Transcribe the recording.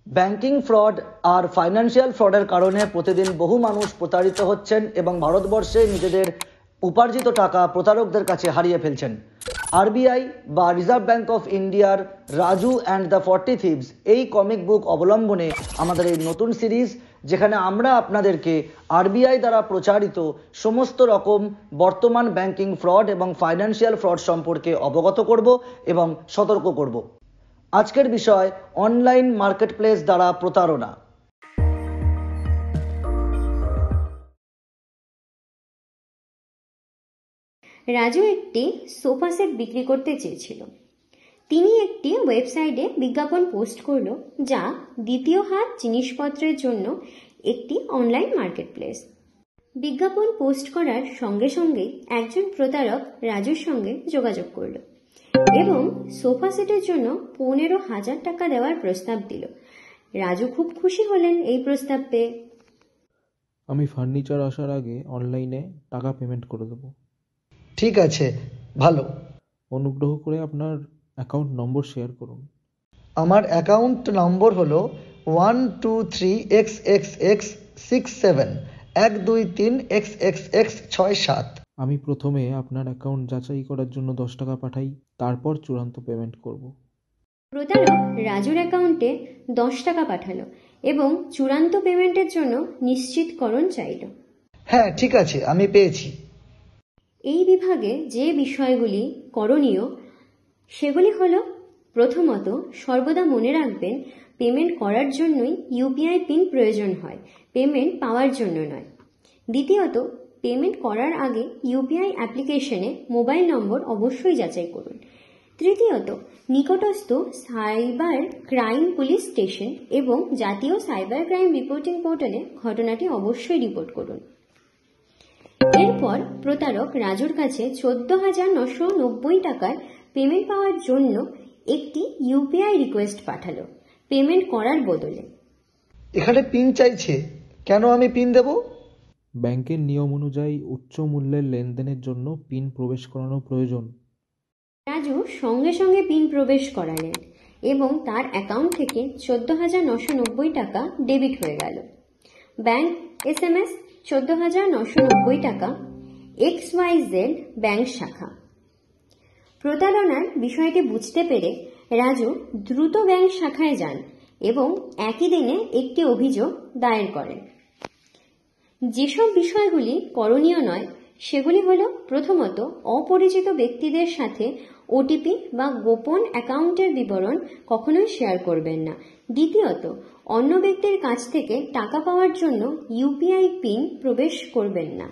Banking fraud আর financial ফ্রডের কারণে প্রতিদিন বহু মানুষ প্রতারিত হচ্ছেন এবং ভারতবর্ষে নিজেদের উপার্জিত টাকা প্রতারকদের কাছে হারিয়ে ফেলছেন। আরবিআই বা রিজার্ভ ব্যাংক অফ ইন্ডিয়ার রাজু অ্যান্ড দ্য 40 থিভস এই কমিক বুক অবলম্বনে আমাদের এই নতুন সিরিজ, যেখানে আমরা আপনাদেরকে আরবিআই দ্বারা প্রচারিত সমস্ত রকম বর্তমান ব্যাংকিং ফ্রড এবং ফাইন্যান্সিয়াল ফ্রড সম্পর্কে অবগত করব এবং সতর্ক করব। আজকের বিষয় অনলাইন মার্কেটপ্লেস দ্বারা প্রতারণা। রাজু একটি সোফা সেট বিক্রি করতে চেয়েছিল। তিনি একটি ওয়েবসাইটে বিজ্ঞাপন পোস্ট করলো, যা দ্বিতীয় হাত জিনিসপত্রের জন্য একটি অনলাইন মার্কেটপ্লেস। বিজ্ঞাপন পোস্ট করার সঙ্গে সঙ্গে একজন প্রতারক রাজুর সঙ্গে যোগাযোগ করলো এবং সোফা সেটের জন্য 15,000 টাকা দেওয়ার প্রস্তাব দিল। রাজু খুব খুশি হলেন এই প্রস্তাব পেয়ে। আমি ফার্নিচার আসার আগে অনলাইনে টাকা পেমেন্ট করে দেবো। ঠিক আছে, ভালো। অনুগ্রহ করে আপনার অ্যাকাউন্ট নম্বর শেয়ার করুন। আমার অ্যাকাউন্ট নম্বর হলো 123XXX67 123XXX67। আমি প্রথমে আপনার অ্যাকাউন্ট যাচাই করার জন্য 10 টাকা পাঠাই, তারপর চূড়ান্ত পেমেন্ট করব। প্রতারক রাজুর অ্যাকাউন্টে 10 টাকা পাঠালো এবং চূড়ান্ত পেমেন্টের জন্য নিশ্চিতকরণ চাইল। হ্যাঁ, ঠিক আছে, আমি পেয়েছি। এই বিভাগে যে বিষয়গুলি করণীয় সেগুলি হলো, প্রথমত, সর্বদা মনে রাখবেন পেমেন্ট করার জন্যই ইউপিআই পিন প্রয়োজন হয়, পেমেন্ট পাওয়ার জন্য নয়। দ্বিতীয়ত, পেমেন্ট করার আগে ইউপিআই অ্যাপ্লিকেশনে মোবাইল নম্বর অবশ্যই যাচাই করুন। তৃতীয়ত, নিকটস্থ সাইবার ক্রাইম পুলিশ স্টেশন এবং জাতীয় সাইবার ক্রাইম রিপোর্টিং পোর্টালে ঘটনাটি অবশ্যই রিপোর্ট করুন। এরপর প্রতারক রাজুর কাছে 14,990 টাকার পেমেন্ট পাওয়ার জন্য একটি ইউপিআই রিকোয়েস্ট পাঠালো পেমেন্ট করার বদলে। এখানে পিন চাইছে, কেন আমি পিন দেব? ব্যাংকের নিয়ম অনুযায়ী উচ্চ মূল্যের লেনদেনের জন্য পিন প্রবেশ করানো প্রয়োজন। রাজু সঙ্গে সঙ্গে পিন প্রবেশ করালেন এবং তার অ্যাকাউন্ট থেকে 14,990 টাকা ডেবিট হয়ে গেল। ব্যাংক SMS 14,990 টাকা, XYZ ব্যাংক শাখা। প্রতারণার বিষয়টি বুঝতে পেরে রাজু দ্রুত ব্যাংক শাখায় যান এবং একই দিনে একটি অভিযোগ দায়ের করেন। যেসব বিষয়গুলি করণীয় নয় সেগুলি হল, প্রথমত, অপরিচিত ব্যক্তিদের সাথে ওটিপি বা গোপন অ্যাকাউন্টের বিবরণ কখনোই শেয়ার করবেন না। দ্বিতীয়ত, অন্য ব্যক্তির কাছ থেকে টাকা পাওয়ার জন্য ইউপিআই পিন প্রবেশ করবেন না।